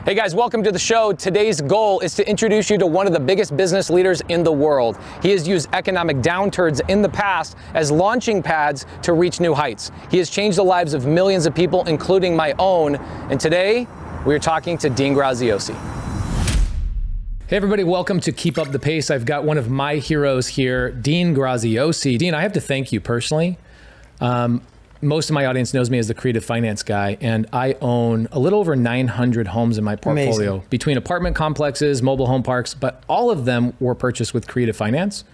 Hey guys, welcome to the show. Today's goal is to introduce you to one of the biggest business leaders in the world. He has used economic downturns in the past as launching pads to reach new heights. He has changed the lives of millions of people, including my own. And today, we are talking to Dean Graziosi. Hey everybody, welcome to Keep Up the Pace. I've got one of my heroes here, Dean Graziosi. Dean, I have to thank you personally. Most of my audience knows me as the creative finance guy, and I own a little over 900 homes in my portfolio. Amazing. Between apartment complexes, mobile home parks, but all of them were purchased with creative finance.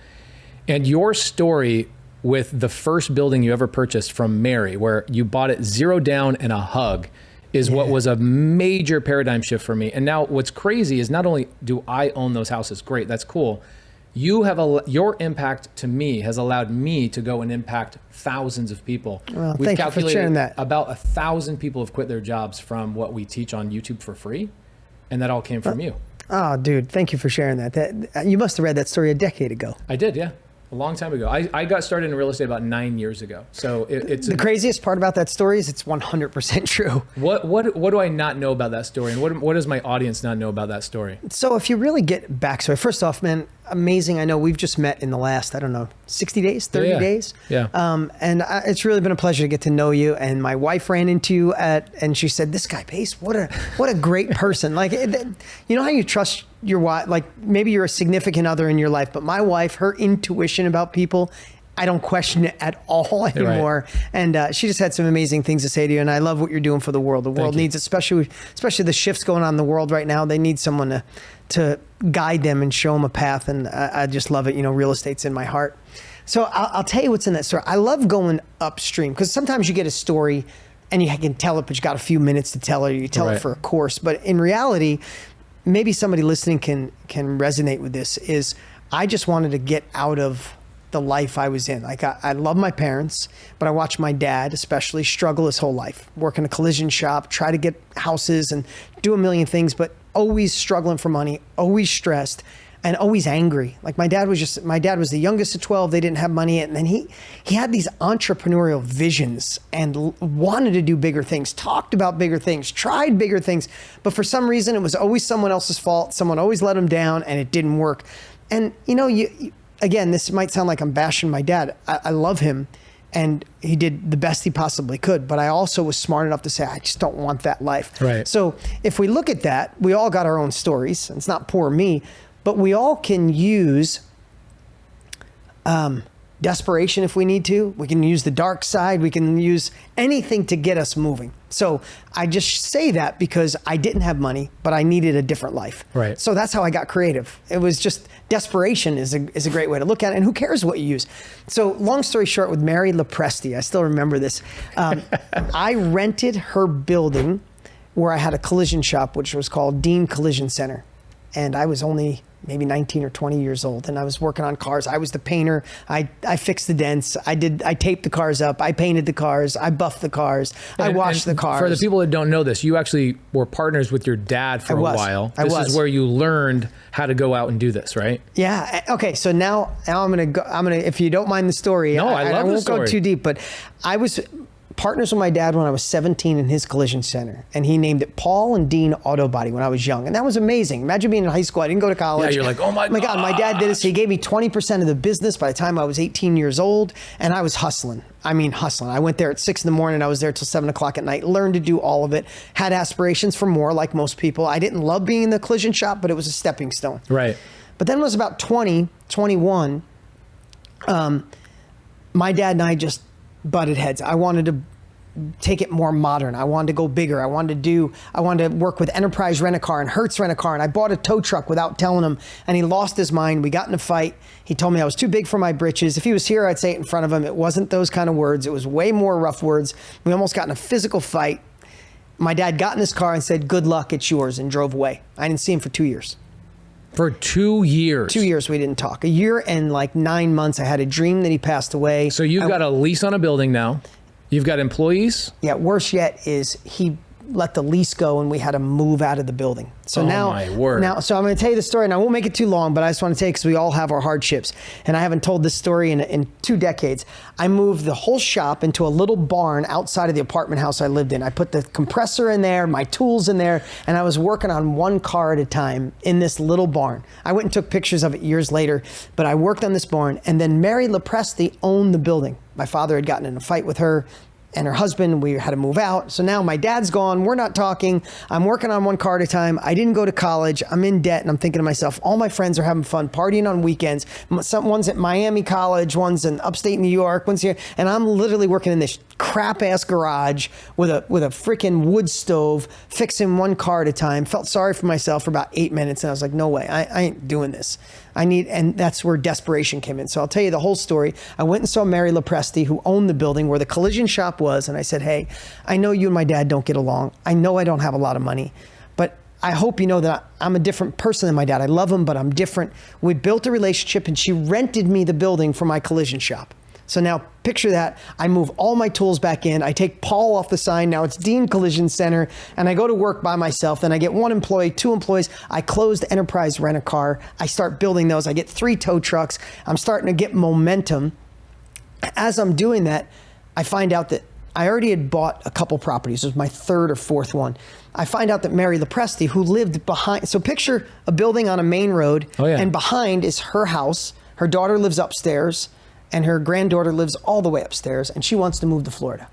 And your story with the first building you ever purchased from Mary, where you bought it zero down and a hug, is what was a major paradigm shift for me. And now what's crazy is not only do I own those houses, great, that's cool. You have your impact to me has allowed me to go and impact thousands of people. Well, thank you for sharing that. About 1,000 people have quit their jobs from what we teach on YouTube for free, and that all came from you. Oh, dude, thank you for sharing that. You must have read that story a decade ago. I did, yeah. A long time ago. I got started in real estate about 9 years ago. So it's the craziest part about that story is it's 100% true. What do I not know about that story, and what does my audience not know about that story? So if you really get backstory, first off, man, amazing. I know we've just met in the last, 60 days, 30 days. Yeah. And it's really been a pleasure to get to know you. And my wife ran into you and she said, "This guy Pace, what a great person." Like, you know how you trust your wife, like maybe you're a significant other in your life, but my wife, her intuition about people, I don't question it at all anymore. Right. And she just had some amazing things to say to you. And I love what you're doing for the world. The world needs, especially the shifts going on in the world right now, they need someone to guide them and show them a path. And I just love it. You know, real estate's in my heart. So I'll tell you what's in that story. I love going upstream because sometimes you get a story and you can tell it, but you got a few minutes to tell it, or you tell it for a course. But in reality, maybe somebody listening can resonate with this, is I just wanted to get out of the life I was in. Like I love my parents, but I watched my dad especially struggle his whole life, work in a collision shop, try to get houses and do a million things, but always struggling for money, always stressed and always angry. Like my dad was the youngest of 12. They didn't have money. And then he had these entrepreneurial visions and wanted to do bigger things, talked about bigger things, tried bigger things. But for some reason, it was always someone else's fault. Someone always let him down and it didn't work. And you know, again, this might sound like I'm bashing my dad. I love him and he did the best he possibly could. But I also was smart enough to say, I just don't want that life. Right. So if we look at that, we all got our own stories. It's not poor me. But we all can use desperation if we need to. We can use the dark side. We can use anything to get us moving. So I just say that because I didn't have money, but I needed a different life. Right. So that's how I got creative. It was just desperation is a great way to look at it. And who cares what you use? So long story short, with Mary LaPresti, I still remember this. I rented her building where I had a collision shop, which was called Dean Collision Center. And I was only maybe 19 or 20 years old. And I was working on cars. I was the painter. I fixed the dents. I taped the cars up. I painted the cars. I buffed the cars. I washed the cars. For the people that don't know this, you actually were partners with your dad for a while. This is where you learned how to go out and do this, right? Yeah. Okay. So now I'm going to, if you don't mind the story. No, I love the story. I won't go too deep, but I was partners with my dad when I was 17 in his collision center. And he named it Paul and Dean Auto Body when I was young. And that was amazing. Imagine being in high school. I didn't go to college. Yeah, you're like, oh my God. My dad did this. He gave me 20% of the business by the time I was 18 years old. And I was hustling. I mean, hustling. I went there at 6 a.m. I was there till 7 o'clock at night, learned to do all of it, had aspirations for more like most people. I didn't love being in the collision shop, but it was a stepping stone. Right. But then when I was about 20, 21, my dad and I just butted heads. I wanted to take it more modern. I wanted to go bigger. I wanted to work with Enterprise Rent-A-Car and Hertz Rent-A-Car. And I bought a tow truck without telling him. And he lost his mind. We got in a fight. He told me I was too big for my britches. If he was here, I'd say it in front of him. It wasn't those kind of words. It was way more rough words. We almost got in a physical fight. My dad got in his car and said, "Good luck, it's yours," and drove away. I didn't see him for 2 years. For 2 years? 2 years we didn't talk. A year and like 9 months, I had a dream that he passed away. So you've got a lease on a building now. You've got employees? Yeah, worse yet is he let the lease go and we had to move out of the building. So my word. So I'm going to tell you the story, and I won't make it too long, but I just want to tell you because we all have our hardships, and I haven't told this story in 2 decades. I moved the whole shop into a little barn outside of the apartment house I lived in. I put the compressor in there, my tools in there, and I was working on 1 car at a time in this little barn. I went and took pictures of it years later, but I worked on this barn, and then Mary Lepresti owned the building. My father had gotten in a fight with her and her husband. We had to move out. So now my dad's gone. We're not talking. I'm working on 1 car at a time. I didn't go to college. I'm in debt. And I'm thinking to myself, all my friends are having fun, partying on weekends. One's at Miami College, one's in upstate New York, one's here. And I'm literally working in this crap ass garage with a freaking wood stove, fixing 1 car at a time. Felt sorry for myself for about 8 minutes. And I was like, no way, I ain't doing this. And that's where desperation came in. So I'll tell you the whole story. I went and saw Mary Lepresti, who owned the building where the collision shop was. And I said, hey, I know you and my dad don't get along. I know I don't have a lot of money, but I hope you know that I'm a different person than my dad. I love him, but I'm different. We built a relationship, and she rented me the building for my collision shop. So now picture that. I move all my tools back in. I take Paul off the sign. Now it's Dean Collision Center. And I go to work by myself. Then I get 1 employee, 2 employees. I close the Enterprise Rent-A-Car. I start building those. I get 3 tow trucks. I'm starting to get momentum. As I'm doing that, I find out that I already had bought a couple properties. It was my 3rd or 4th one. I find out that Mary Lepresti, who lived behind, so picture a building on a main road, and behind is her house. Her daughter lives upstairs, and her granddaughter lives all the way upstairs, and she wants to move to Florida.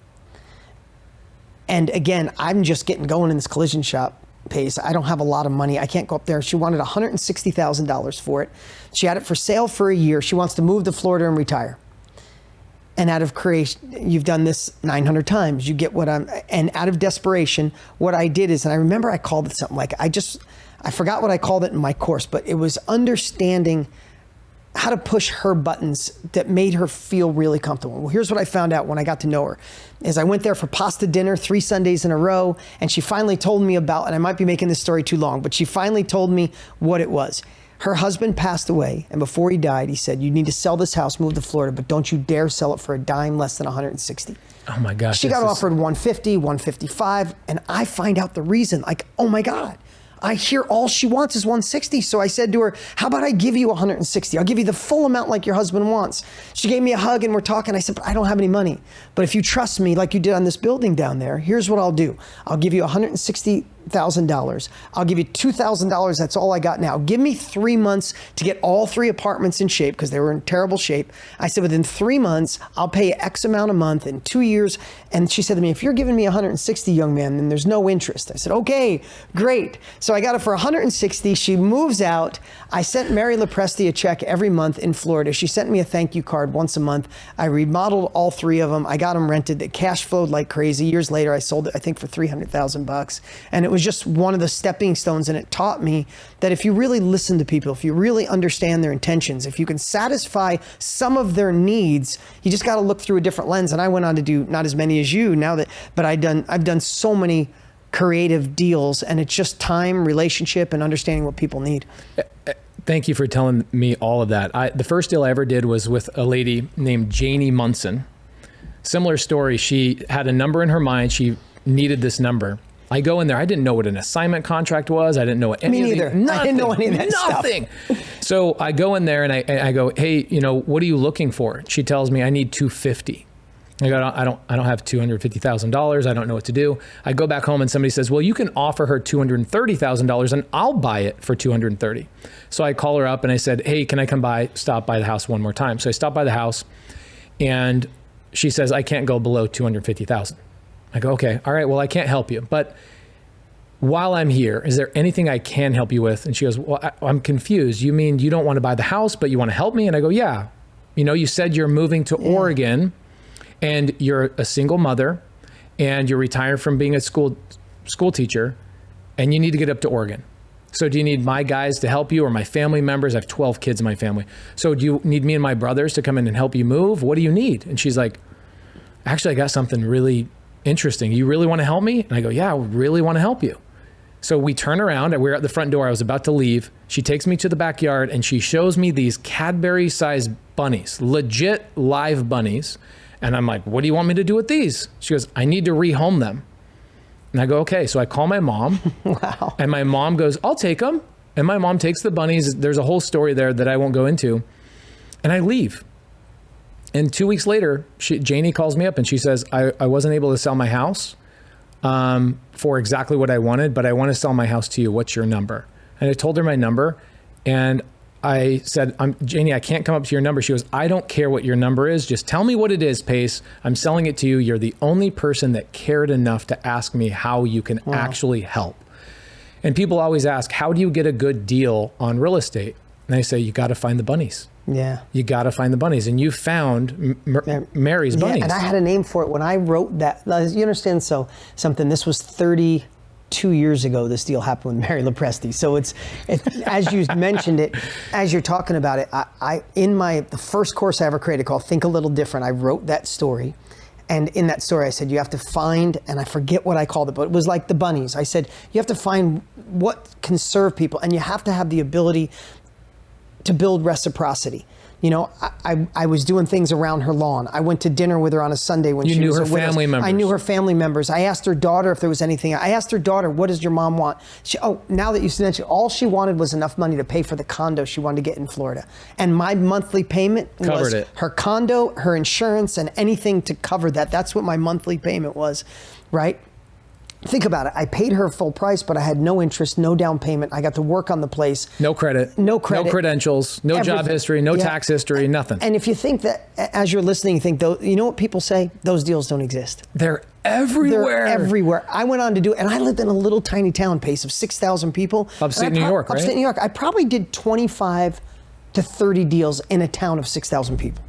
And again, I'm just getting going in this collision shop pace. I don't have a lot of money. I can't go up there. She wanted $160,000 for it. She had it for sale for a year. She wants to move to Florida and retire. And out of creation, you've done this 900 times. You get and out of desperation, what I did is, and I remember I called it something like, I forgot what I called it in my course, but it was understanding how to push her buttons that made her feel really comfortable. Well, here's what I found out when I got to know her, is I went there for pasta dinner 3 Sundays in a row, and she finally told me about, and I might be making this story too long, but she finally told me what it was. Her husband passed away, and before he died, he said, you need to sell this house, move to Florida, but don't you dare sell it for a dime less than 160. Oh my gosh. She got offered 150, 155, and I find out the reason, like, oh my God. I hear all she wants is 160. So I said to her, how about I give you 160? I'll give you the full amount like your husband wants. She gave me a hug and we're talking. I said, but I don't have any money. But if you trust me like you did on this building down there, here's what I'll do. I'll give you $160,000. I'll give you $2,000. That's all I got now. Give me 3 months to get all 3 apartments in shape because they were in terrible shape. I said, within 3 months, I'll pay you X amount a month in 2 years. And she said to me, if you're giving me 160, young man, then there's no interest. I said, okay, great. So I got it for 160. She moves out. I sent Mary Lepresti a check every month in Florida. She sent me a thank you card once a month. I remodeled all 3 of them. I got them rented. The cash flowed like crazy. Years later, I sold it, I think, for $300,000. And it was just one of the stepping stones. And it taught me that if you really listen to people, if you really understand their intentions, if you can satisfy some of their needs, you just got to look through a different lens. And I went on to do not as many as you now that, but I've done so many creative deals, and it's just time, relationship, and understanding what people need. Thank you for telling me all of that. The first deal I ever did was with a lady named Janie Munson. Similar story. She had a number in her mind. She needed this number. I go in there. I didn't know what an assignment contract was. I didn't know what any Me neither. I didn't know any of that nothing. So I go in there and I go, hey, what are you looking for? She tells me I need $250. I go, I don't have $250,000. I don't know what to do. I go back home and somebody says, well, you can offer her $230,000 and I'll buy it for $230. So I call her up and I said, hey, can I stop by the house one more time? So I stopped by the house and she says, I can't go below $250,000. I go, okay, all right, well, I can't help you. But while I'm here, is there anything I can help you with? And she goes, well, I'm confused. You mean you don't want to buy the house, but you want to help me? And I go, yeah. You said you're moving to Oregon. And you're a single mother and you're retired from being a school teacher and you need to get up to Oregon. So do you need my guys to help you or my family members? I have 12 kids in my family. So do you need me and my brothers to come in and help you move? What do you need? And she's like, actually, I got something really interesting. You really want to help me? And I go, yeah, I really want to help you. So we turn around and we're at the front door. I was about to leave. She takes me to the backyard and she shows me these Cadbury-sized bunnies, legit live bunnies. And I'm like, what do you want me to do with these? She goes, I need to rehome them. And I go, okay. So I call my mom. Wow. And my mom goes, I'll take them. And my mom takes the bunnies. There's a whole story there that I won't go into. And I leave. And 2 weeks later, Janie calls me up and she says, I wasn't able to sell my house for exactly what I wanted, but I want to sell my house to you. What's your number? And I told her my number. And I said, Janie, I can't come up to your number. She goes, I don't care what your number is. Just tell me what it is, Pace. I'm selling it to you. You're the only person that cared enough to ask me how you can actually help. And people always ask, how do you get a good deal on real estate? And I say, you got to find the bunnies. Yeah. You got to find the bunnies. And you found Mary's bunnies. And I had a name for it when I wrote that. You understand something, this was 32 years ago, this deal happened with Mary Lopresti. So it's as you mentioned it, as you're talking about it, the first course I ever created called Think a Little Different, I wrote that story. And in that story, I said, you have to find, and I forget what I called it, but it was like the bunnies. I said, you have to find what can serve people, and you have to have the ability to build reciprocity. You know, I was doing things around her lawn. I went to dinner with her on a Sunday when she was a widow. You knew her family members. I knew her family members. I asked her daughter if there was anything. I asked her daughter, what does your mom want? Now that you mentioned, all she wanted was enough money to pay for the condo she wanted to get in Florida. And my monthly payment was her condo, her insurance, and anything to cover that. That's what my monthly payment was, right? Think about it. I paid her full price, but I had no interest, no down payment. I got to work on the place. No credit. No credentials. No job history. No tax history. Nothing. And if you think that, as you're listening, you think, you know what people say? Those deals don't exist. They're everywhere. They're everywhere. I went on to do it, and I lived in a little tiny town, Pace, of 6,000 people. Upstate New York, right? Upstate New York. I probably did 25 to 30 deals in a town of 6,000 people.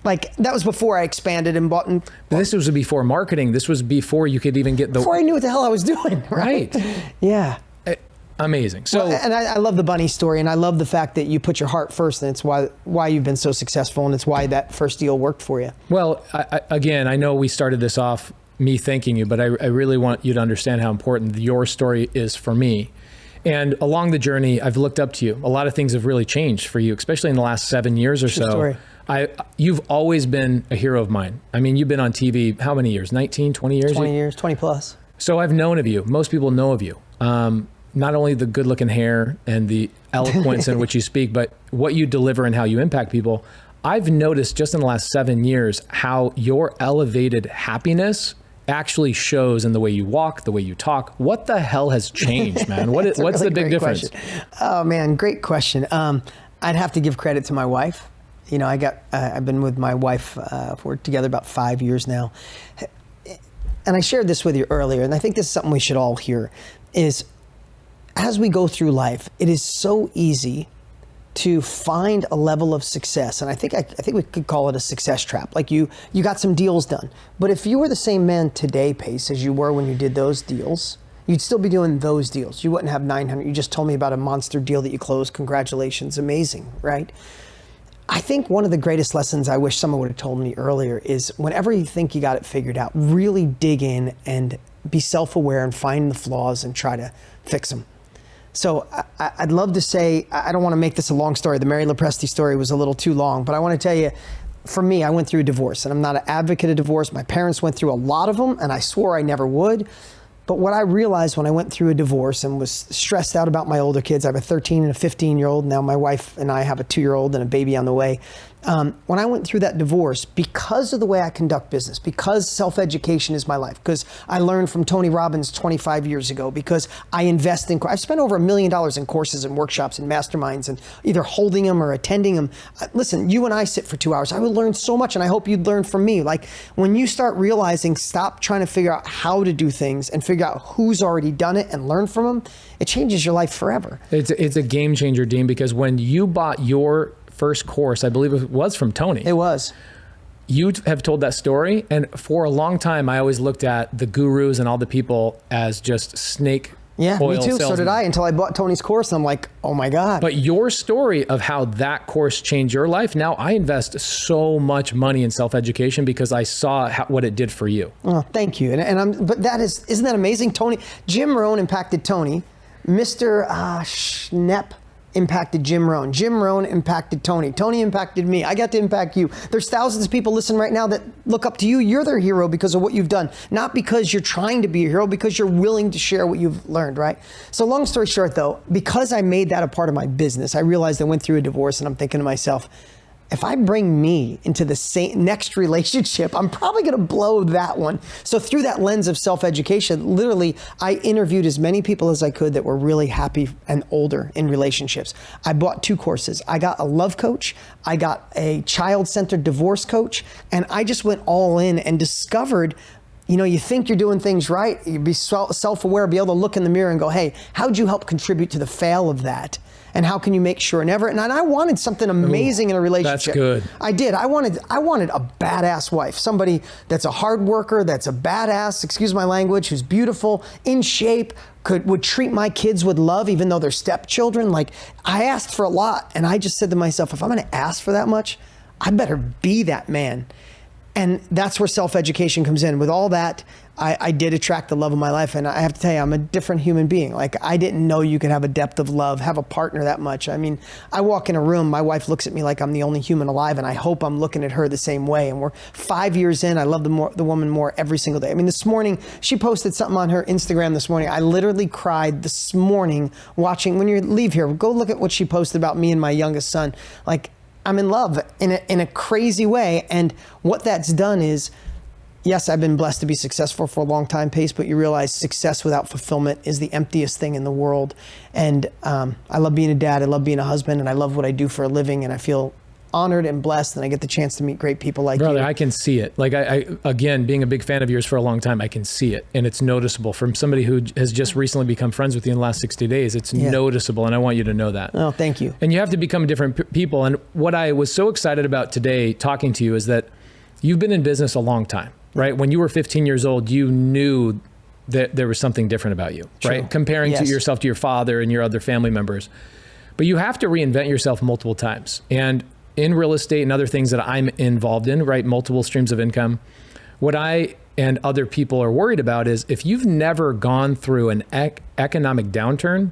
Like, that was before I expanded and bought. This was before marketing. This was before you could even get before I knew what the hell I was doing. Right. Yeah. Amazing. So, and I love the bunny story, and I love the fact that you put your heart first, and it's why you've been so successful, and it's why that first deal worked for you. Well, again, I know we started this off me thanking you, but I really want you to understand how important your story is for me. And along the journey, I've looked up to you. A lot of things have really changed for you, especially in the last 7 years or so. Story. You've always been a hero of mine. I mean, you've been on TV, how many years? 19, 20 years? 20 years, 20 plus. So I've known of you. Most people know of you. Not only the good looking hair and the eloquence in which you speak, but what you deliver and how you impact people. I've noticed just in the last 7 years how your elevated happiness actually shows in the way you walk, the way you talk. What the hell has changed, man? What's really the big difference? Question. Oh man, great question. I'd have to give credit to my wife. You know, I've been with my wife, we're together about 5 years now. And I shared this with you earlier, and I think this is something we should all hear, is as we go through life, it is so easy to find a level of success. And I think we could call it a success trap. Like you got some deals done. But if you were the same man today, Pace, as you were when you did those deals, you'd still be doing those deals. You wouldn't have 900. You just told me about a monster deal that you closed. Congratulations. Amazing, right? I think one of the greatest lessons I wish someone would have told me earlier is whenever you think you got it figured out, really dig in and be self-aware and find the flaws and try to fix them. So I'd love to say, I don't want to make this a long story. The Mary Lopresti story was a little too long, but I want to tell you, for me, I went through a divorce, and I'm not an advocate of divorce. My parents went through a lot of them, and I swore I never would. But what I realized when I went through a divorce and was stressed out about my older kids, I have a 13 and a 15-year-old. Now my wife and I have a 2-year-old and a baby on the way. When I went through that divorce, because of the way I conduct business, because self-education is my life, because I learned from Tony Robbins 25 years ago, because I invest in, I've spent over $1 million in courses and workshops and masterminds and either holding them or attending them. Listen, you and I sit for 2 hours. I will learn so much, and I hope you'd learn from me. Like when you start realizing, stop trying to figure out how to do things and figure out who's already done it and learn from them, it changes your life forever. It's a game changer, Dean, because when you bought your first course, I believe it was from Tony. It was. You have told that story, and for a long time, I always looked at the gurus and all the people as just snake oil me too. salesmen. So did I, until I bought Tony's course, and I'm like, oh my God. But your story of how that course changed your life, now I invest so much money in self-education because I saw what it did for you. Oh, thank you. But isn't that amazing? Jim Rohn impacted Tony. Mr. Schnepp impacted Jim Rohn. Jim Rohn impacted Tony. Tony impacted me. I got to impact you. There's thousands of people listening right now that look up to you. You're their hero because of what you've done. Not because you're trying to be a hero, because you're willing to share what you've learned, right? So long story short though, because I made that a part of my business, I realized I went through a divorce and I'm thinking to myself, if I bring me into the same next relationship, I'm probably going to blow that one. So through that lens of self-education, literally, I interviewed as many people as I could that were really happy and older in relationships. I bought 2 courses. I got a love coach. I got a child-centered divorce coach. And I just went all in and discovered, you know, you think you're doing things right. You'd be self-aware, be able to look in the mirror and go, hey, how'd you help contribute to the fail of that? And how can you make sure never? And I wanted something amazing in a relationship. That's good. I did. I wanted a badass wife, somebody that's a hard worker, that's a badass, excuse my language, who's beautiful, in shape, would treat my kids with love, even though they're stepchildren. Like, I asked for a lot, and I just said to myself, if I'm going to ask for that much, I better be that man. And that's where self-education comes in. With all that, I did attract the love of my life. And I have to tell you, I'm a different human being. Like, I didn't know you could have a depth of love, have a partner that much. I mean, I walk in a room, my wife looks at me like I'm the only human alive, and I hope I'm looking at her the same way. And we're 5 years in, I love the woman more every single day. I mean, this morning, she posted something on her Instagram this morning. I literally cried this morning watching, when you leave here, go look at what she posted about me and my youngest son. Like, I'm in love in a crazy way. And what that's done is, yes, I've been blessed to be successful for a long time, Pace, but you realize success without fulfillment is the emptiest thing in the world. And I love being a dad, I love being a husband, and I love what I do for a living, and I feel honored and blessed, and I get the chance to meet great people like you. Brother, I can see it. Like, I again, being a big fan of yours for a long time, I can see it, and it's noticeable. From somebody who has just recently become friends with you in the last 60 days, it's noticeable, and I want you to know that. Oh, thank you. And you have to become different people. And what I was so excited about today talking to you is that you've been in business a long time, right? When you were 15 years old, you knew that there was something different about you, True. right? Comparing to yourself to your father and your other family members. But you have to reinvent yourself multiple times. And in real estate and other things that I'm involved in, right? Multiple streams of income. What I and other people are worried about is if you've never gone through an economic downturn,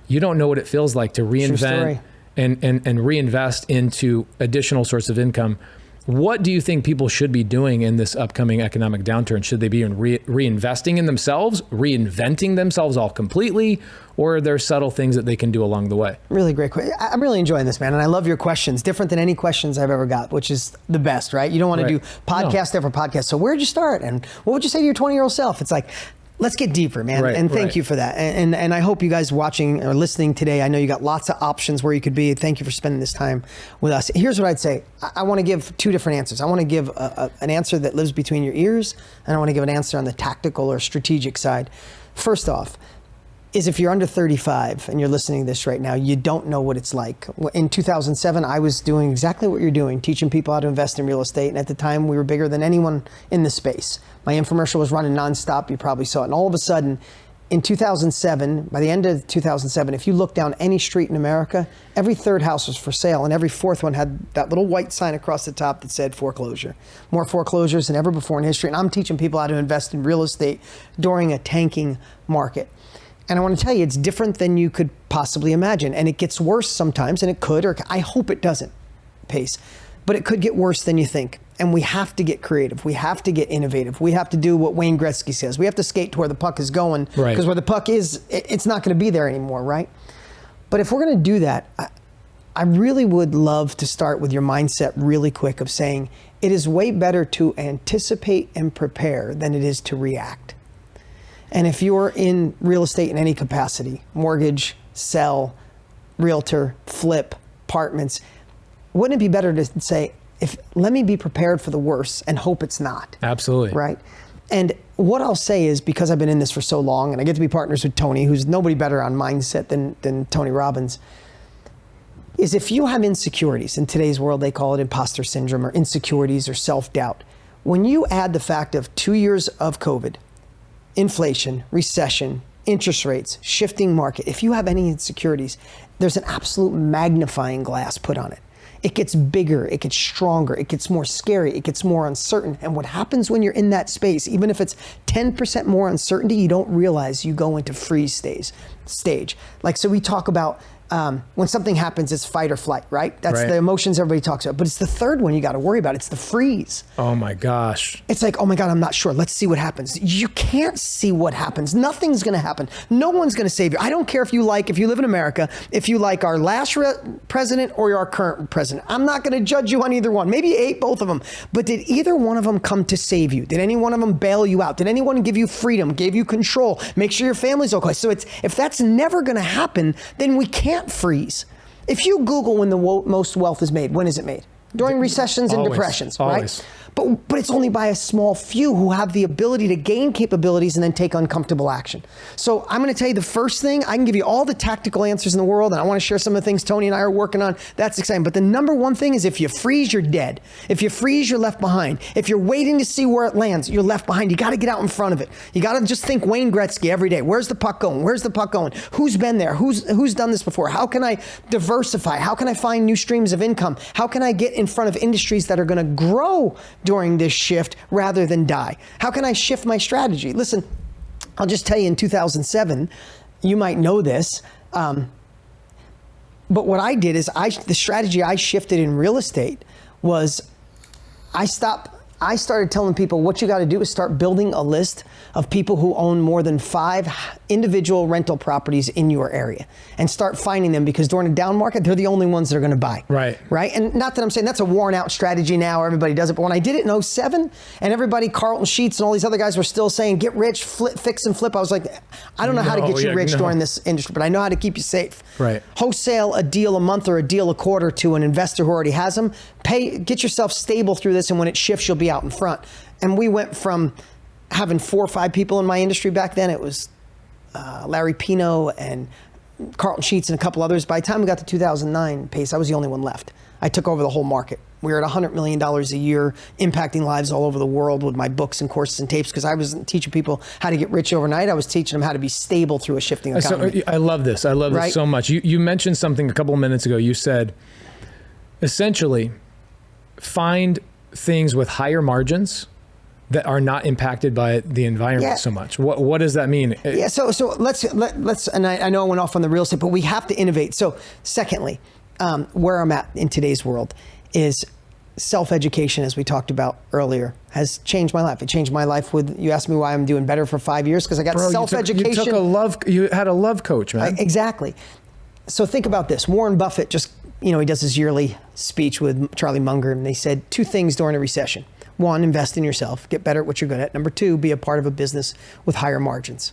you don't know what it feels like to reinvent and reinvest into additional sorts of income. What do you think people should be doing in this upcoming economic downturn? Should they be reinvesting in themselves, reinventing themselves all completely, or are there subtle things that they can do along the way? Really great question. I'm really enjoying this, man, and I love your questions. Different than any questions I've ever got, which is the best, right? You don't want to do podcast after podcast. So where'd you start, and what would you say to your 20-year-old self? It's like, let's get deeper, man. And thank you for that. And I hope you guys watching or listening today, I know you got lots of options where you could be. Thank you for spending this time with us. Here's what I'd say. I want to give 2 different answers. I want to give an answer that lives between your ears, and I want to give an answer on the tactical or strategic side. First off, is if you're under 35 and you're listening to this right now, you don't know what it's like. In 2007, I was doing exactly what you're doing, teaching people how to invest in real estate. And at the time, we were bigger than anyone in the space. My infomercial was running nonstop. You probably saw it. And all of a sudden, in 2007, by the end of 2007, if you look down any street in America, every 3rd house was for sale, and every 4th one had that little white sign across the top that said foreclosure. More foreclosures than ever before in history. And I'm teaching people how to invest in real estate during a tanking market. And I want to tell you, it's different than you could possibly imagine. And it gets worse sometimes, and it could, or I hope it doesn't, Pace. But it could get worse than you think. And we have to get creative. We have to get innovative. We have to do what Wayne Gretzky says. We have to skate to where the puck is going. Because where the puck is, it's not going to be there anymore, right? But if we're going to do that, I really would love to start with your mindset really quick of saying, it is way better to anticipate and prepare than it is to react. And if you're in real estate in any capacity, mortgage, sell, realtor, flip, apartments, wouldn't it be better to say, let me be prepared for the worst and hope it's not? Absolutely. Right? And what I'll say is, because I've been in this for so long, and I get to be partners with Tony, who's nobody better on mindset than Tony Robbins, is if you have insecurities, in today's world they call it imposter syndrome or insecurities or self-doubt, when you add the fact of 2 years of COVID, inflation, recession, interest rates, shifting market, if you have any insecurities, there's an absolute magnifying glass put on it. It gets bigger, it gets stronger, it gets more scary, it gets more uncertain. And what happens when you're in that space, even if it's 10% more uncertainty, you don't realize you go into freeze stage. Like, so we talk about when something happens, it's fight or flight, right? That's Right. the emotions everybody talks about. But it's the third one you got to worry about. It's the freeze. Oh my gosh. It's like, oh my God, I'm not sure. Let's see what happens. You can't see what happens. Nothing's going to happen. No one's going to save you. I don't care if you live in America, if you like our last president or our current president. I'm not going to judge you on either one. Maybe you hate both of them. But did either one of them come to save you? Did any one of them bail you out? Did anyone give you freedom, gave you control, make sure your family's okay? So if that's never going to happen, then we can't freeze. If you Google when the most wealth is made, when is it made? During recessions and depressions, always. right? But it's only by a small few who have the ability to gain capabilities and then take uncomfortable action. So I'm going to tell you the first thing. I can give you all the tactical answers in the world, and I want to share some of the things Tony and I are working on. That's exciting. But the number one thing is if you freeze, you're dead. If you freeze, you're left behind. If you're waiting to see where it lands, you're left behind. You got to get out in front of it. You got to just think Wayne Gretzky every day. Where's the puck going? Where's the puck going? Who's been there? Who's done this before? How can I diversify? How can I find new streams of income? How can I get in front of industries that are going to grow during this shift rather than die? How can I shift my strategy? Listen, I'll just tell you in 2007, you might know this, but what I did is the strategy I shifted in real estate was I started telling people what you got to do is start building a list of people who own more than 5 individual rental properties in your area and start finding them, because during a down market, they're the only ones that are going to buy. Right. Right. And not that I'm saying that's a worn out strategy now, everybody does it. But when I did it in 07 and everybody, Carlton Sheets and all these other guys were still saying, get rich, fix and flip. I was like, I don't know how to get you rich during this industry, but I know how to keep you safe. Right. Wholesale a deal a month or a deal a quarter to an investor who already has them. Get yourself stable through this, and when it shifts, you'll be out in front. And we went from having 4 or 5 people in my industry back then. It was Larry Pino and Carlton Sheets and a couple others. By the time we got to 2009 pace, I was the only one left. I took over the whole market. We were at $100 million a year, impacting lives all over the world with my books and courses and tapes, because I wasn't teaching people how to get rich overnight. I was teaching them how to be stable through a shifting economy. I love this. I love this so much. You mentioned something a couple of minutes ago. You said, essentially, find things with higher margins that are not impacted by the environment so much. What does that mean? Yeah, so let's and I know I went off on the real estate, but we have to innovate. So secondly, where I'm at in today's world is self-education, as we talked about earlier, has changed my life. It changed my life you asked me why I'm doing better for 5 years, because I got self-education. You had a love coach, man. Exactly. So think about this. Warren Buffett he does his yearly speech with Charlie Munger, and they said 2 things during a recession. 1, invest in yourself, get better at what you're good at. Number 2, be a part of a business with higher margins.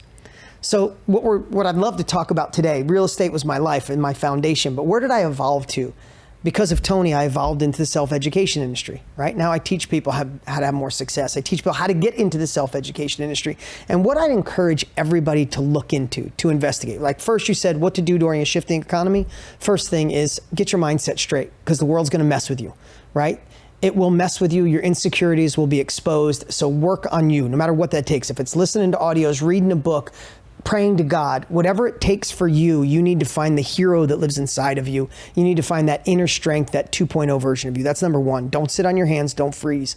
So what I'd love to talk about today, real estate was my life and my foundation, but where did I evolve to? Because of Tony, I evolved into the self-education industry, right? Now I teach people how to have more success. I teach people how to get into the self-education industry. And what I'd encourage everybody to look into, to investigate. Like first you said what to do during a shifting economy. First thing is get your mindset straight, because the world's gonna mess with you, right? It will mess with you. Your insecurities will be exposed. So work on you, no matter what that takes. If it's listening to audios, reading a book, praying to God, whatever it takes for you, you need to find the hero that lives inside of you. You need to find that inner strength, that 2.0 version of you. That's number 1. Don't sit on your hands. Don't freeze.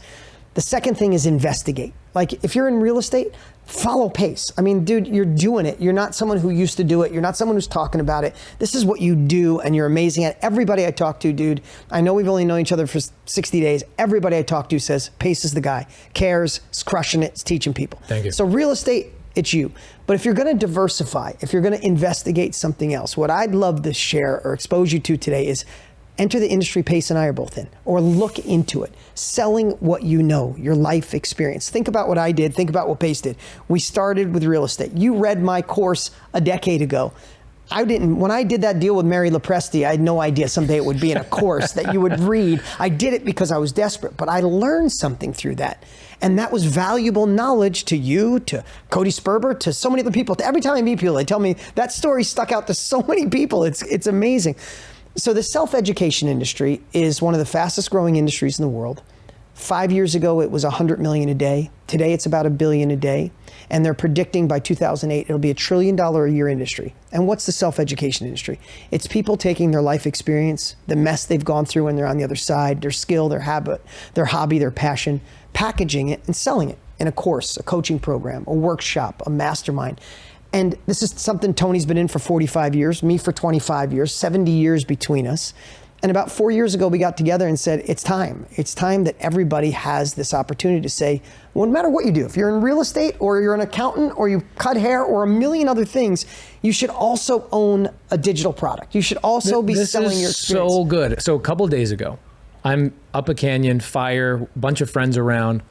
The second thing is investigate. Like if you're in real estate, follow pace. I mean, dude, you're doing it. You're not someone who used to do it. You're not someone who's talking about it. This is what you do, and you're amazing at. Everybody I talk to, dude, I know we've only known each other for 60 days. Everybody I talk to says Pace is the guy. Cares, is crushing it, is teaching people. Thank you. So real estate, it's you. But if you're going to diversify, if you're going to investigate something else, what I'd love to share or expose you to today is enter the industry Pace and I are both in, or look into it. Selling what you know, your life experience. Think about what I did. Think about what Pace did. We started with real estate. You read my course a decade ago. When I did that deal with Mary Lopresti, I had no idea someday it would be in a course that you would read. I did it because I was desperate, but I learned something through that. And that was valuable knowledge to you, to Cody Sperber, to so many other people. Every time I meet people, they tell me that story stuck out to so many people. It's amazing. So the self-education industry is one of the fastest growing industries in the world. 5 years ago, it was 100 million a day. Today, it's about 1 billion a day. And they're predicting by 2008, it'll be $1 trillion a year industry. And what's the self-education industry? It's people taking their life experience, the mess they've gone through when they're on the other side, their skill, their habit, their hobby, their passion, packaging it and selling it in a course, a coaching program, a workshop, a mastermind. And this is something Tony's been in for 45 years, me for 25 years, 70 years between us. And about 4 years ago, we got together and said, it's time. It's time that everybody has this opportunity to say, well, no matter what you do, if you're in real estate or you're an accountant or you cut hair or a million other things, you should also own a digital product. You should also be selling your experience. This is so good. So a couple days ago, I'm up a canyon, fire, bunch of friends around.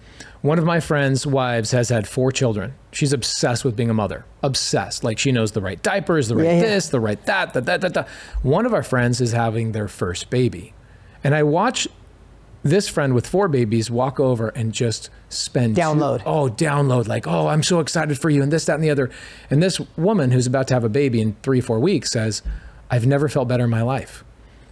One of my friends' wives has had 4 children. She's obsessed with being a mother. Obsessed. Like she knows the right diapers, the right this, the right that. One of our friends is having their first baby. And I watch this friend with 4 babies walk over and just spend download like, oh, I'm so excited for you and this, that, and the other. And this woman who's about to have a baby in 3-4 weeks says, I've never felt better in my life.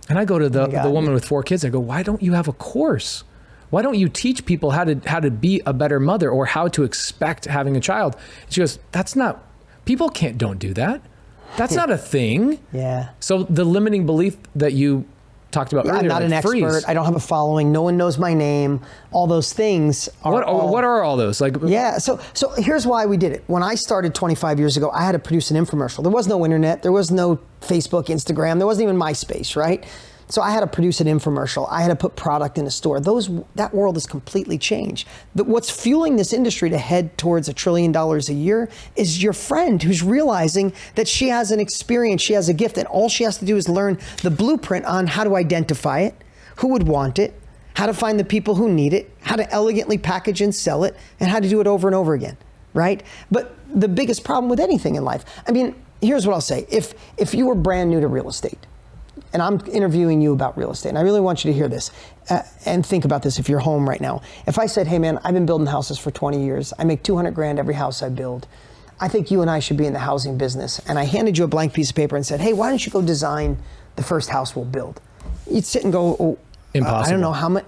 And I go to the woman with 4 kids. I go, why don't you have a course? Why don't you teach people how to be a better mother or how to expect having a child? And she goes, people don't do that. That's not a thing. Yeah. So the limiting belief that you talked about earlier, I'm not an expert. I don't have a following. No one knows my name. All those things are what are all those? Like, yeah. So here's why we did it. When I started 25 years ago, I had to produce an infomercial. There was no internet. There was no Facebook, Instagram. There wasn't even MySpace, right? So I had to produce an infomercial. I had to put product in a store. That world has completely changed. But what's fueling this industry to head towards $1 trillion a year is your friend who's realizing that she has an experience, she has a gift, and all she has to do is learn the blueprint on how to identify it, who would want it, how to find the people who need it, how to elegantly package and sell it, and how to do it over and over again, right? But the biggest problem with anything in life, I mean, here's what I'll say. If you were brand new to real estate, and I'm interviewing you about real estate, and I really want you to hear this and think about this if you're home right now. If I said, hey man, I've been building houses for 20 years. I make 200 grand every house I build. I think you and I should be in the housing business. And I handed you a blank piece of paper and said, hey, why don't you go design the first house we'll build? You'd sit and go, oh, impossible. I don't know how much,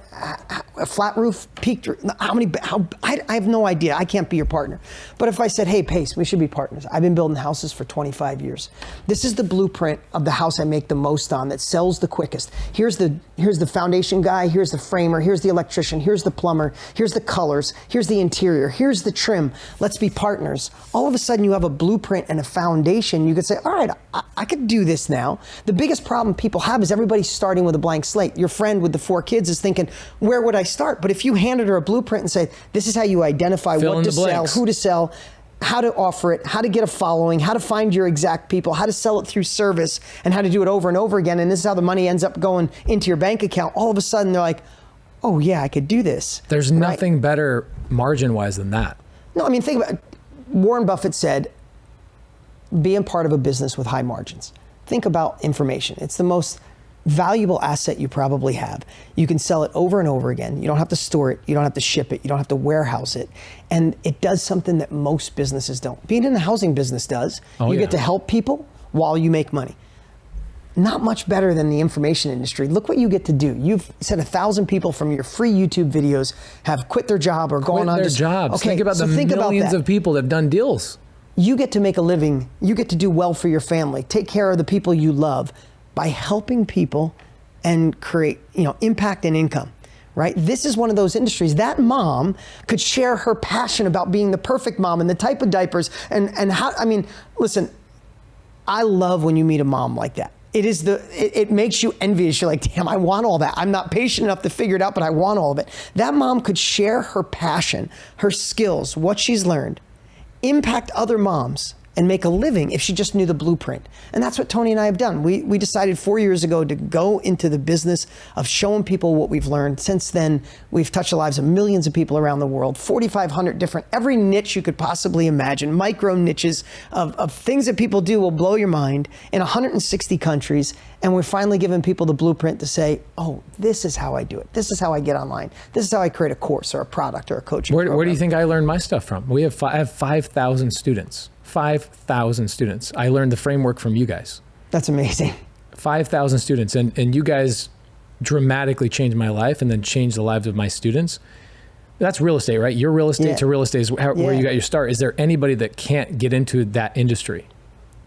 a flat roof, peaked, I have no idea. I can't be your partner. But if I said, hey, Pace, we should be partners. I've been building houses for 25 years. This is the blueprint of the house I make the most on that sells the quickest. Here's the foundation guy, here's the framer, here's the electrician, here's the plumber, here's the colors, here's the interior, here's the trim. Let's be partners. All of a sudden you have a blueprint and a foundation. You could say, all right, I could do this now. The biggest problem people have is everybody's starting with a blank slate. Your friend with the 4 kids is thinking, where would I start? But if you handed her a blueprint and said, this is how you identify what to sell, who to sell, how to offer it, how to get a following, how to find your exact people, how to sell it through service, and how to do it over and over again, and this is how the money ends up going into your bank account, all of a sudden they're like, oh yeah, I could do this. There's nothing better margin-wise than that. No, I mean, think about it. Warren Buffett said, be a part of a business with high margins. Think about information. It's the most valuable asset you probably have. You can sell it over and over again. You don't have to store it. You don't have to ship it. You don't have to warehouse it. And it does something that most businesses don't. Being in the housing business does. You get to help people while you make money. Not much better than the information industry. Look what you get to do. You've said 1,000 people from your free YouTube videos have quit their job or gone on their jobs. Okay, think about the millions of people that have done deals. You get to make a living. You get to do well for your family. Take care of the people you love by helping people and create, impact and income, right? This is one of those industries. That mom could share her passion about being the perfect mom and the type of diapers and how, listen, I love when you meet a mom like that. It makes you envious. You're like, damn, I want all that. I'm not patient enough to figure it out, but I want all of it. That mom could share her passion, her skills, what she's learned, impact other moms, and make a living if she just knew the blueprint. And that's what Tony and I have done. We decided 4 years ago to go into the business of showing people what we've learned. Since then, we've touched the lives of millions of people around the world, 4,500 different, every niche you could possibly imagine, micro niches of things that people do will blow your mind in 160 countries. And we're finally giving people the blueprint to say, oh, this is how I do it. This is how I get online. This is how I create a course or a product or a coaching program. Where do you think I learned my stuff from? I have 5,000 students. 5,000 students. I learned the framework from you guys. That's amazing. 5,000 students. And you guys dramatically changed my life and then changed the lives of my students. That's real estate, right? Your real estate to real estate is where you got your start. Is there anybody that can't get into that industry?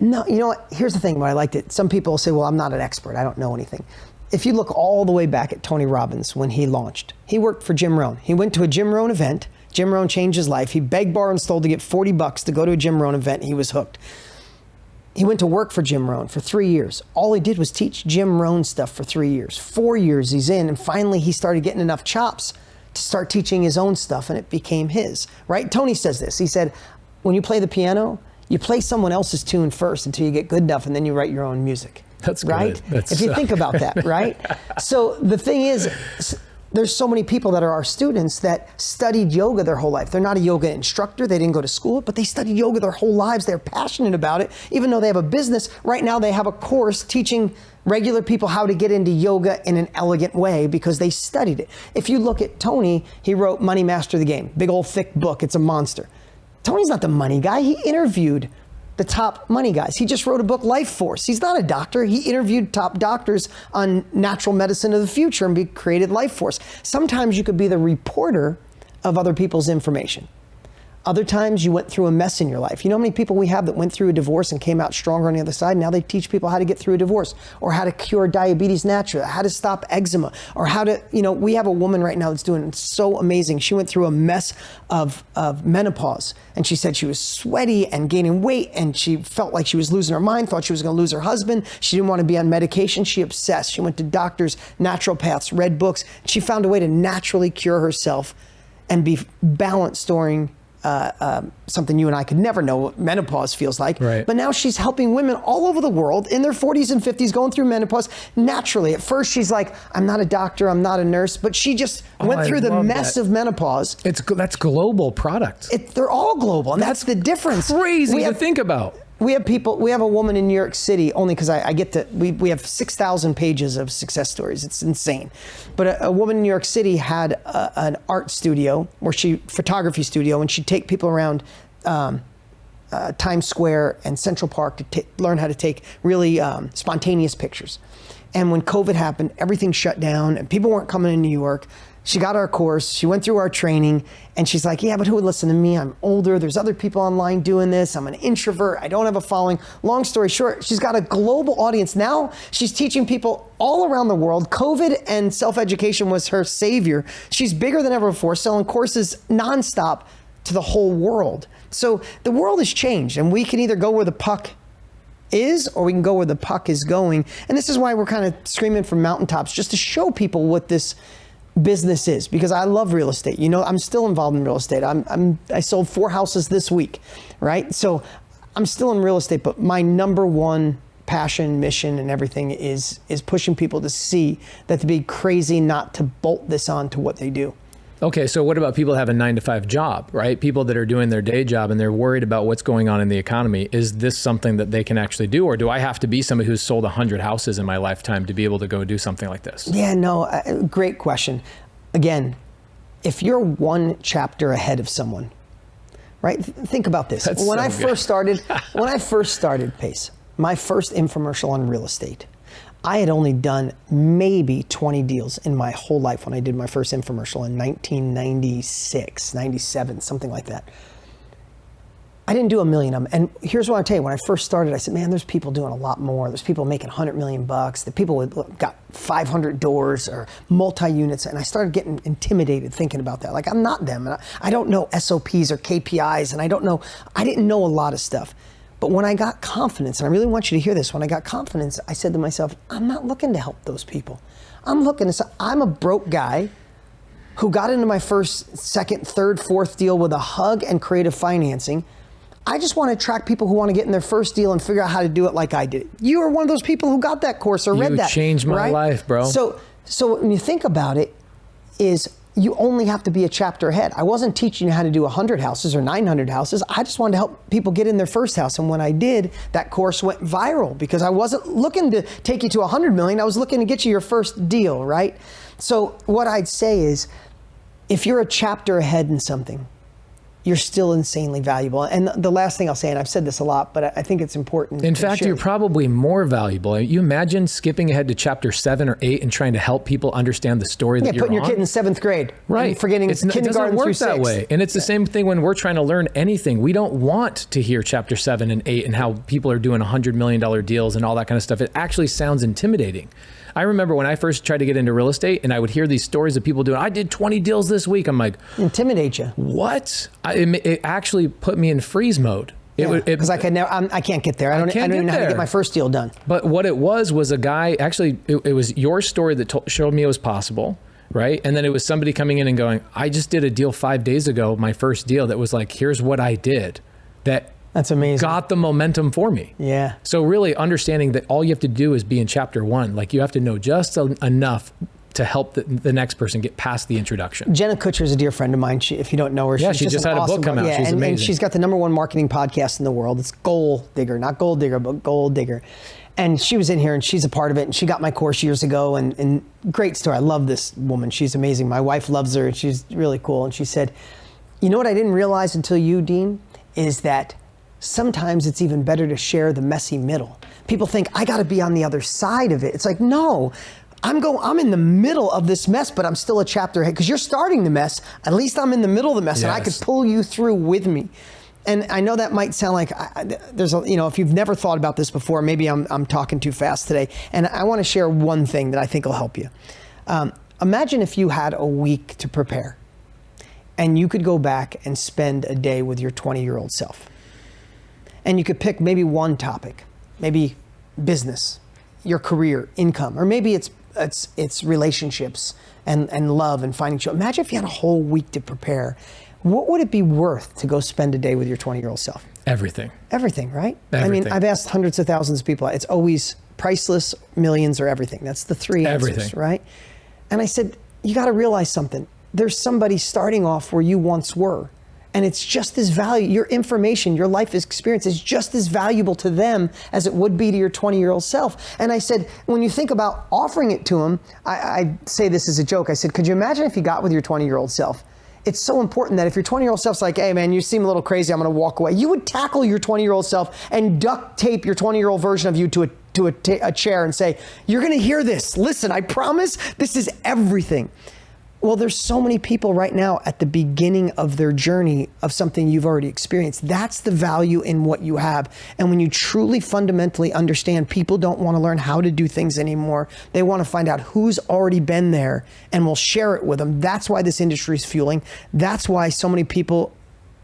No, you know what? Here's the thing why I liked it. Some people say, well, I'm not an expert. I don't know anything. If you look all the way back at Tony Robbins when he launched, he worked for Jim Rohn. He went to a Jim Rohn event. Jim Rohn changed his life. He begged, borrowed, and stole to get $40 to go to a Jim Rohn event. He was hooked. He went to work for Jim Rohn for 3 years. All he did was teach Jim Rohn stuff for 3 years. 4 years he's in, and finally he started getting enough chops to start teaching his own stuff, and it became his, right? Tony says this. He said, when you play the piano, you play someone else's tune first until you get good enough, and then you write your own music. That's right. That's if you think about that, right? So the thing is, there's so many people that are our students that studied yoga their whole life. They're not a yoga instructor. They didn't go to school, but they studied yoga their whole lives. They're passionate about it. Even though they have a business, right now they have a course teaching regular people how to get into yoga in an elegant way because they studied it. If you look at Tony, he wrote Money Master the Game, big old thick book. It's a monster. Tony's not the money guy. He interviewed the top money guys. He just wrote a book, Life Force. He's not a doctor. He interviewed top doctors on natural medicine of the future and created Life Force. Sometimes you could be the reporter of other people's information. Other times you went through a mess in your life. You know how many people we have that went through a divorce and came out stronger on the other side? Now they teach people how to get through a divorce, or how to cure diabetes naturally, how to stop eczema, or how to, we have a woman right now that's doing so amazing. She went through a mess of menopause, and she said she was sweaty and gaining weight, and she felt like she was losing her mind, thought she was gonna lose her husband. She didn't want to be on medication. She obsessed. She went to doctors, naturopaths, read books. She found a way to naturally cure herself and be balanced during something you and I could never know what menopause feels like. Right. But now she's helping women all over the world in their 40s and 50s going through menopause naturally. At first she's like, I'm not a doctor, I'm not a nurse, but she just went through the mess of menopause. That's global product. They're all global, and that's the difference. Crazy to think about. We have a woman in New York City, only because I get to, we have 6,000 pages of success stories. It's insane. But a woman in New York City had an art studio, photography studio, and she'd take people around Times Square and Central Park to learn how to take really spontaneous pictures. And when COVID happened, everything shut down and people weren't coming to New York. She got our course, she went through our training, and she's like, yeah, but who would listen to me? I'm older, there's other people online doing this, I'm an introvert, I don't have a following. Long story short, she's got a global audience. Now she's teaching people all around the world. COVID and self-education was her savior. She's bigger than ever before, selling courses nonstop to the whole world. So the world has changed, and we can either go where the puck is, or we can go where the puck is going. And this is why we're kind of screaming from mountaintops, just to show people what this business is, because I love real estate. I'm still involved in real estate. I sold 4 houses this week, right? So I'm still in real estate, but my number one passion, mission, and everything is pushing people to see that to be crazy not to bolt this on to what they do. Okay, so what about people that have a 9-to-5 job, right? People that are doing their day job and they're worried about what's going on in the economy. Is this something that they can actually do? Or do I have to be somebody who's sold 100 houses in my lifetime to be able to go do something like this? Yeah, no, great question. Again, if you're one chapter ahead of someone, right? Think about this. When I first started, Pace, my first infomercial on real estate, I had only done maybe 20 deals in my whole life when I did my first infomercial in 1996, 97, something like that. I didn't do a million of them. And here's what I'll tell you. When I first started, I said, man, there's people doing a lot more. There's people making $100 million. The people got 500 doors or multi-units. And I started getting intimidated thinking about that. Like, I'm not them. And I don't know SOPs or KPIs. And I didn't know a lot of stuff. But when I got confidence, and I really want you to hear this, when I got confidence, I said to myself, I'm not looking to help those people. I'm a broke guy who got into my first, second, third, fourth deal with a hug and creative financing. I just want to attract people who want to get in their first deal and figure out how to do it like I did. You are one of those people who got that course or read that. You changed my life, bro. So when you think about it, you only have to be a chapter ahead. I wasn't teaching you how to do 100 houses or 900 houses. I just wanted to help people get in their first house. And when I did, that course went viral because I wasn't looking to take you to 100 million. I was looking to get you your first deal, right? So what I'd say is, if you're a chapter ahead in something, you're still insanely valuable. And the last thing I'll say, and I've said this a lot, but I think it's important. In fact, you're probably more valuable. You imagine skipping ahead to chapter 7 or 8 and trying to help people understand the story that you're on. Putting your kid in 7th grade. Right. And forgetting kindergarten through 6. It doesn't work that way. And it's the same thing when we're trying to learn anything. We don't want to hear chapter 7 and 8 and how people are doing $100 million deals and all that kind of stuff. It actually sounds intimidating. I remember when I first tried to get into real estate and I would hear these stories of people doing, I did 20 deals this week. I'm like, intimidate you. What? It actually put me in freeze mode. Because I can't get there. I don't even know how to get my first deal done. But what it was a guy, actually, it was your story that showed me it was possible, right? And then it was somebody coming in and going, I just did a deal 5 days ago, my first deal, that was like, here's what I did. That's amazing. Got the momentum for me. Yeah. So really understanding that all you have to do is be in chapter 1. Like you have to know just enough to help the next person get past the introduction. Jenna Kutcher is a dear friend of mine. If you don't know her, she just had a book come out. She's amazing. And she's got the #1 marketing podcast in the world. It's Goal Digger, not Gold Digger, but Gold Digger. And she was in here and she's a part of it. And she got my course years ago and great story. I love this woman. She's amazing. My wife loves her and she's really cool. And she said, you know what I didn't realize until you, Dean, is that sometimes it's even better to share the messy middle. People think I got to be on the other side of it. It's like, no, I'm in the middle of this mess, but I'm still a chapter ahead because you're starting the mess. At least I'm in the middle of the mess and I could pull you through with me. And I know that might sound like if you've never thought about this before, maybe I'm talking too fast today. And I want to share one thing that I think will help you. Imagine if you had a week to prepare and you could go back and spend a day with your 20-year-old self. And you could pick maybe one topic, maybe business, your career, income, or maybe it's relationships and love and finding joy. Imagine if you had a whole week to prepare. What would it be worth to go spend a day with your 20-year-old self? Everything. Everything, right? Everything. I mean, I've asked hundreds of thousands of people. It's always priceless, millions, or everything. That's the 3 answers, everything. Right? And I said, you got to realize something. There's somebody starting off where you once were. And it's just as valuable, your information, your life experience is just as valuable to them as it would be to your 20-year-old self. And I said, when you think about offering it to them, I say this as a joke. I said, could you imagine if you got with your 20-year-old self? It's so important that if your 20-year-old self's like, hey man, you seem a little crazy, I'm gonna walk away. You would tackle your 20-year-old self and duct tape your 20-year-old version of you to a chair and say, you're gonna hear this. Listen, I promise this is everything. Well, there's so many people right now at the beginning of their journey of something you've already experienced. That's the value in what you have. And when you truly fundamentally understand, people don't want to learn how to do things anymore. They want to find out who's already been there and will share it with them. That's why this industry is fueling. That's why so many people,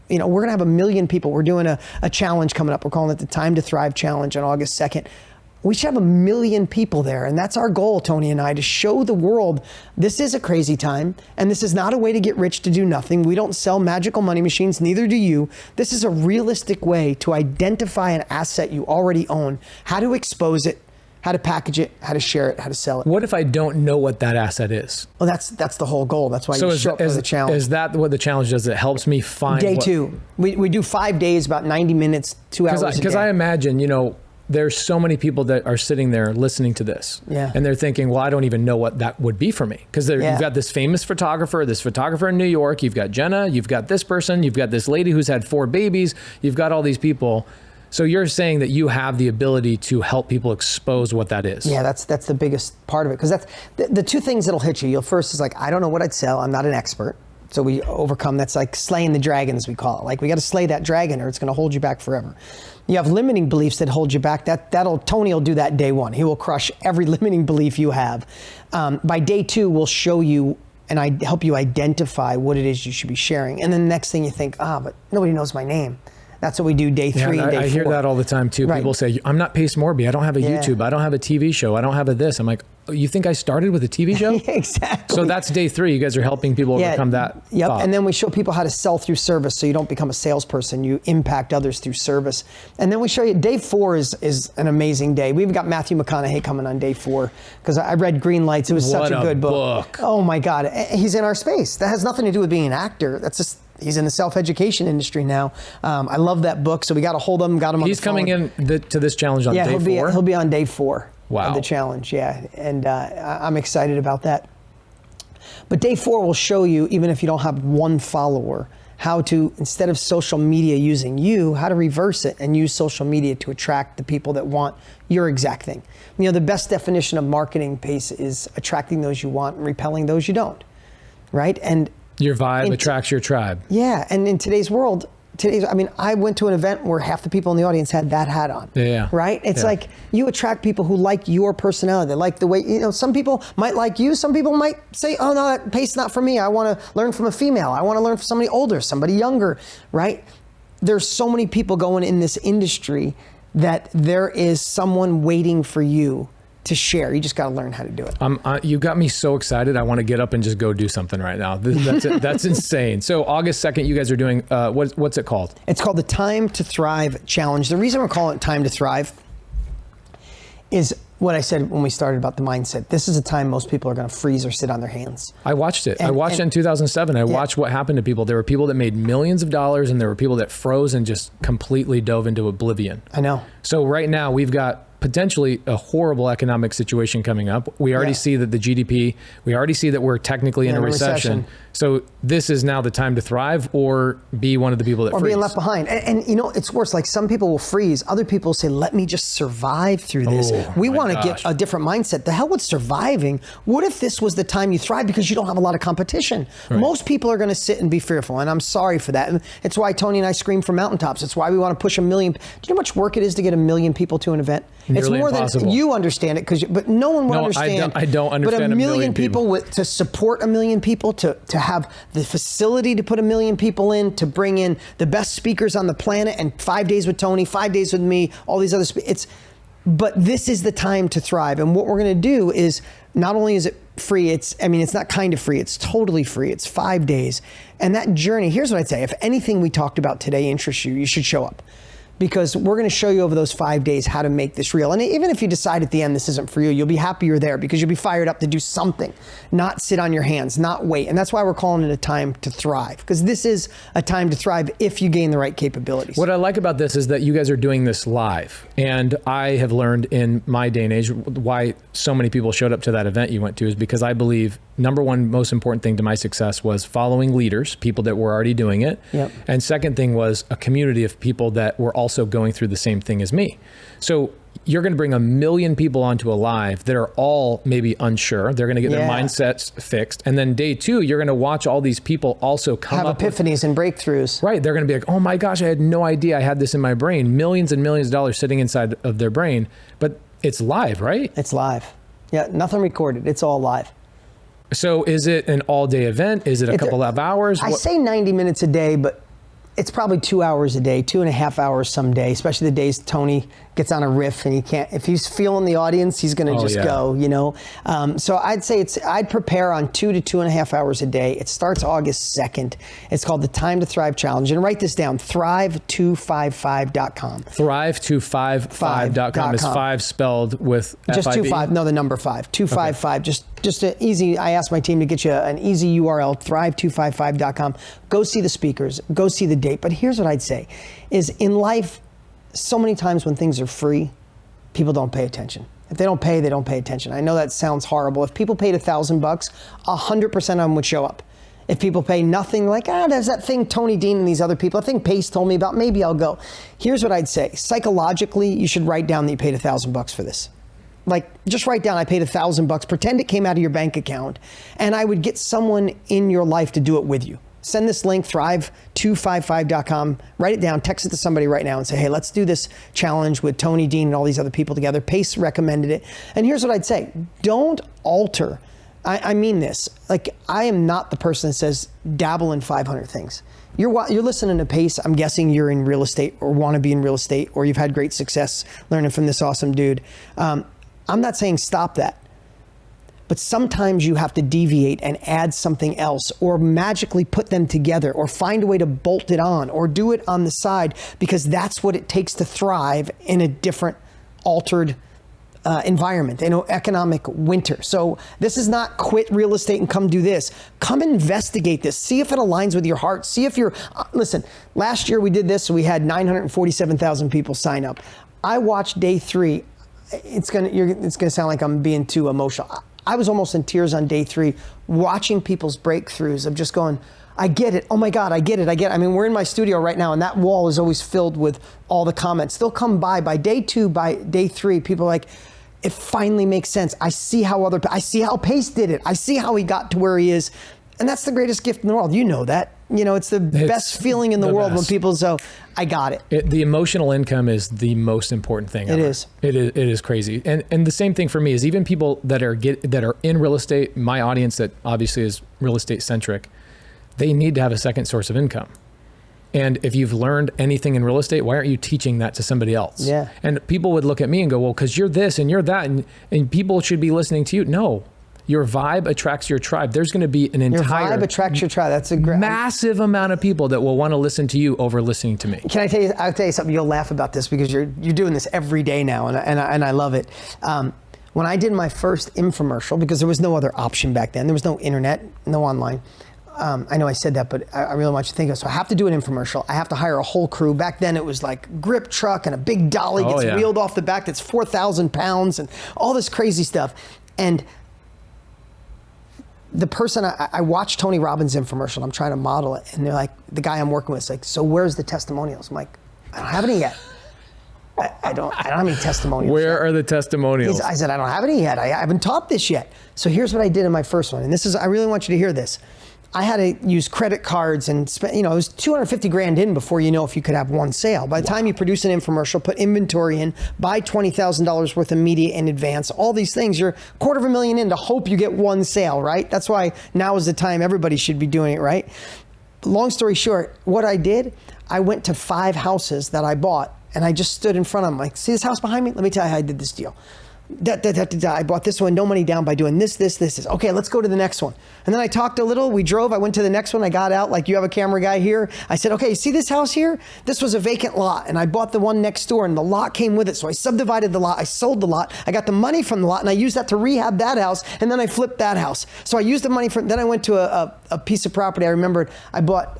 we're going to have 1 million people. We're doing a challenge coming up. We're calling it the Time to Thrive Challenge on August 2nd. We should have 1 million people there. And that's our goal, Tony and I, to show the world this is a crazy time. And this is not a way to get rich to do nothing. We don't sell magical money machines, neither do you. This is a realistic way to identify an asset you already own, how to expose it, how to package it, how to share it, how to sell it. What if I don't know what that asset is? Well, that's the whole goal. That's why you show up for the challenge. Is that what the challenge does? It helps me find Day 2. We do 5 days, about 90 minutes, 2 hours a day. Because I imagine, there's so many people that are sitting there listening to this. Yeah. And they're thinking, well, I don't even know what that would be for me. Because you've got this famous photographer in New York, you've got Jenna, you've got this person, you've got this lady who's had 4 babies, you've got all these people. So you're saying that you have the ability to help people expose what that is. Yeah, that's the biggest part of it. Because that's the 2 things that'll hit you. First is like, I don't know what I'd sell. I'm not an expert. So we overcome, that's like slaying the dragon, as we call it. Like, we got to slay that dragon or it's going to hold you back forever. You have limiting beliefs that hold you back. Tony will do that day 1. He will crush every limiting belief you have. By day 2, we'll show you and I help you identify what it is you should be sharing. And then the next thing you think, but nobody knows my name. That's what we do day 3 and day 4. I hear that all the time too. Right. People say, I'm not Pace Morby. I don't have a YouTube. I don't have a TV show. I don't have a this. I'm like, oh, you think I started with a TV show? Exactly. So that's day 3. You guys are helping people overcome that. Yep. thought. And then we show people how to sell through service, so you don't become a salesperson. You impact others through service. And then we show you day 4 is an amazing day. We've got Matthew McConaughey coming on day 4 because I read Green Lights. It was such a good book. Oh my God. He's in our space. That has nothing to do with being an actor. That's just, he's in the self-education industry now. I love that book. So we got a hold of him, got him on the phone. He's coming in to this challenge on day 4? He'll be on day 4 of the challenge, And I'm excited about that. But day 4 will show you, even if you don't have 1 follower, how to, instead of social media using you, how to reverse it and use social media to attract the people that want your exact thing. You know, the best definition of marketing, Pace, is attracting those you want and repelling those you don't, right? And your vibe attracts your tribe. Yeah, and in today's world, I mean, I went to an event where half the people in the audience had that hat on. Yeah. Right? It's like you attract people who like your personality. They like the way, you know, some people might like you. Some people might say, oh, no, that Pace not for me. I want to learn from a female. I want to learn from somebody older, somebody younger, right? There's so many people going in this industry that there is someone waiting for you to share. You just got to learn how to do it. You got me so excited. I want to get up and just go do something right now. That's insane. So August 2nd, you guys are doing, what's it called? It's called the Time to Thrive Challenge. The reason we're calling it Time to Thrive is what I said when we started about the mindset. This is a time most people are going to freeze or sit on their hands. I watched it. I watched it in 2007. I watched what happened to people. There were people that made millions of dollars, and there were people that froze and just completely dove into oblivion. I know. So right now we've got potentially a horrible economic situation coming up. We already see that the GDP, we already see that we're technically in a recession. So this is now the time to thrive or be one of the people that freeze. Or being left behind. And you know, it's worse. Like some people will freeze. Other people will say, let me just survive through this. We want to get a different mindset. The hell with surviving. What if this was the time you thrive because you don't have a lot of competition? Right. Most people are going to sit and be fearful. And I'm sorry for that. And it's why Tony and I scream from mountaintops. It's why we want to push 1 million. Do you know how much work it is to get 1 million people to an event? It's more impossible. Than you understand it, but no one will understand. I don't understand. But 1 million people to support 1 million people, to have the facility to put 1 million people in, to bring in the best speakers on the planet, and 5 days with Tony, 5 days with me, all these other but this is the time to thrive. And what we're going to do is, not only is it free, it's not kind of free, it's totally free. It's 5 days. And that journey, here's what I'd say. If anything we talked about today interests you, you should show up. Because we're going to show you over those 5 days how to make this real. And even if you decide at the end this isn't for you, you'll be happy you're there because you'll be fired up to do something, not sit on your hands, not wait. And that's why we're calling it a time to thrive, because this is a time to thrive if you gain the right capabilities. What I like about this is that you guys are doing this live. And I have learned in my day and age why so many people showed up to that event you went to is because I believe number one most important thing to my success was following leaders, people that were already doing it. Yep. And second thing was a community of people that were also going through the same thing as me. So you're going to bring 1 million people onto a live that are all maybe unsure. They're going to get their mindsets fixed. And then day 2, you're going to watch all these people also come have epiphanies and breakthroughs. Right. They're going to be like, oh my gosh, I had no idea I had this in my brain. Millions and millions of dollars sitting inside of their brain. But it's live, right? It's live. Yeah, nothing recorded. It's all live. So is it an all-day event? Is it a couple of hours? I say 90 minutes a day, but it's probably 2 hours a day, 2.5 hours some day, especially the days Tony gets on a riff and he can't, if he's feeling the audience, he's going to just go, you know? So I'd say I'd prepare on 2 to 2.5 hours a day. It starts August 2nd. It's called the Time to Thrive Challenge. And write this down, thrive255.com. Thrive255.com is 5 spelled with just F-I-V? 25, no, the number 5, 255. Okay. Just an easy, I asked my team to get you an easy URL, thrive255.com. Go see the speakers, go see the date. But here's what I'd say, is in life, so many times when things are free, people don't pay attention. If they don't pay attention. I know that sounds horrible. If people paid $1,000, 100% of them would show up. If people pay nothing, like, there's that thing Tony Dean and these other people, I think Pace told me about, maybe I'll go. Here's what I'd say. Psychologically, you should write down that you paid $1,000 for this. Like, just write down, I paid $1,000, pretend it came out of your bank account, and I would get someone in your life to do it with you. Send this link, thrive255.com, write it down, text it to somebody right now and say, hey, let's do this challenge with Tony Dean and all these other people together. Pace recommended it. And here's what I'd say, don't alter. I mean this, like, I am not the person that says dabble in 500 things. You're listening to Pace. I'm guessing you're in real estate or want to be in real estate, or you've had great success learning from this awesome dude. I'm not saying stop that. But sometimes you have to deviate and add something else, or magically put them together, or find a way to bolt it on, or do it on the side, because that's what it takes to thrive in a different, altered environment, in an economic winter. So this is not quit real estate and come do this. Come investigate this. See if it aligns with your heart. See if you're, listen, last year we did this, so we had 947,000 people sign up. I watched day 3. It's gonna sound like I'm being too emotional. I was almost in tears on day 3, watching people's breakthroughs of just going, I get it. Oh my God, I get it. I mean, we're in my studio right now, and that wall is always filled with all the comments. They'll come by day 2, by day 3, people are like, it finally makes sense. I see how Pace did it. I see how he got to where he is. And that's the greatest gift in the world. You know that. It's the best feeling in the world when people say, I got it. The emotional income is the most important thing ever. It is. It is crazy. And the same thing for me is even people that are in real estate, my audience that obviously is real estate centric, they need to have a second source of income. And if you've learned anything in real estate, why aren't you teaching that to somebody else? Yeah. And people would look at me and go, well, because you're this and you're that, and people should be listening to you. No, your vibe attracts your tribe. There's going to be an entire your vibe attracts your tribe. That's a great massive amount of people that will want to listen to you over listening to me. Can I tell you? I'll tell you something. You'll laugh about this because you're doing this every day now, and I love it. When I did my first infomercial, because there was no other option back then, there was no internet, no online. I know I said that, but I really want you to think of it. So I have to do an infomercial. I have to hire a whole crew. Back then it was like grip truck and a big dolly gets wheeled off the back that's 4,000 pounds and all this crazy stuff. And the person, I watched Tony Robbins' infomercial. I'm trying to model it. And they're like, the guy I'm working with is like, so where's the testimonials? I'm like, I don't have any yet. I don't have any testimonials. Where are the testimonials? I said, I don't have any yet. I haven't taught this yet. So here's what I did in my first one. And this is, I really want you to hear this. I had to use credit cards and spend, it was 250 grand in before you know if you could have one sale. By the time you produce an infomercial, put inventory in, buy $20,000 worth of media in advance, all these things, you're $250,000 in to hope you get one sale, right? That's why now is the time everybody should be doing it, right? Long story short, what I did, I went to 5 houses that I bought and I just stood in front of them like, see this house behind me? Let me tell you how I did this deal. I bought this one, no money down by doing this. Okay, let's go to the next one. And then I talked a little, we drove, I went to the next one, I got out, like you have a camera guy here. I said, okay, see this house here? This was a vacant lot, and I bought the one next door, and the lot came with it. So I subdivided the lot, I sold the lot, I got the money from the lot, and I used that to rehab that house, and then I flipped that house. So I used the money from, then I went to a piece of property. I remembered I bought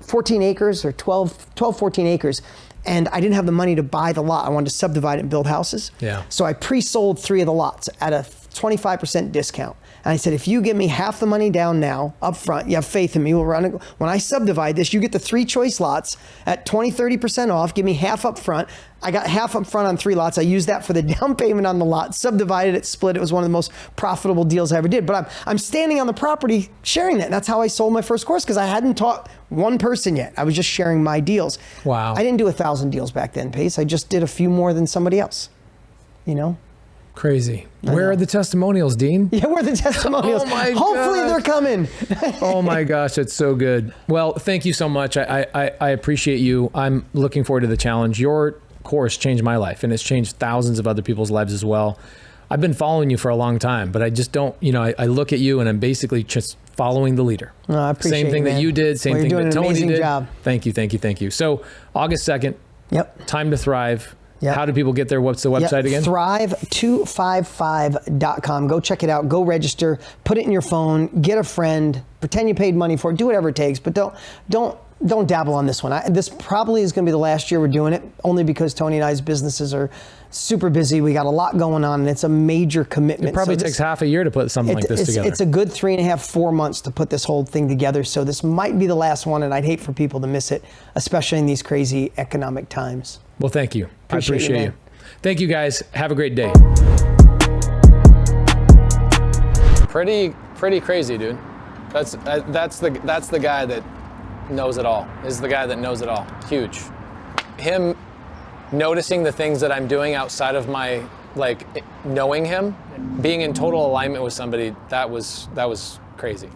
14 acres, or 14 acres. And I didn't have the money to buy the lot. I wanted to subdivide it and build houses. Yeah. So I pre-sold 3 of the lots at a 25% discount. And I said, if you give me half the money down now, up front, you have faith in me, we'll run it. When I subdivide this, you get the 3 choice lots at 30% off, give me half up front. I got half up front on 3 lots. I used that for the down payment on the lot, subdivided it, split it. It was one of the most profitable deals I ever did. But I'm standing on the property sharing that. And that's how I sold my first course, because I hadn't taught one person yet. I was just sharing my deals. Wow. I didn't do 1,000 deals back then, Pace. I just did a few more than somebody else, Crazy. Where are the testimonials, Dean? Yeah, where are the testimonials? Oh my Hopefully gosh. they're coming. Oh my gosh, it's so good. Well, thank you so much. I appreciate you. I'm looking forward to the challenge. Your course changed my life, and it's changed thousands of other people's lives as well. I've been following you for a long time, but I just don't, I look at you and I'm basically just following the leader. Oh, I appreciate Same thing it, that you did, same thing that Tony did. Job. Thank you. So August 2nd, Yep. Time to Thrive. Yep. How do people get there? What's the website again? Thrive255.com. Go check it out. Go register. Put it in your phone. Get a friend. Pretend you paid money for it. Do whatever it takes. But don't dabble on this one. This probably is going to be the last year we're doing it, only because Tony and I's businesses are super busy. We got a lot going on, and it's a major commitment. It probably takes half a year to put something like this together. It's a good 3.5, 4 months to put this whole thing together. So this might be the last one, and I'd hate for people to miss it, especially in these crazy economic times. Well, thank you. I appreciate you. Thank you, guys. Have a great day. Pretty crazy, dude. That's the guy that knows it all. Is the guy that knows it all. Huge. Him noticing the things that I'm doing outside of my knowing him, being in total alignment with somebody, that was crazy.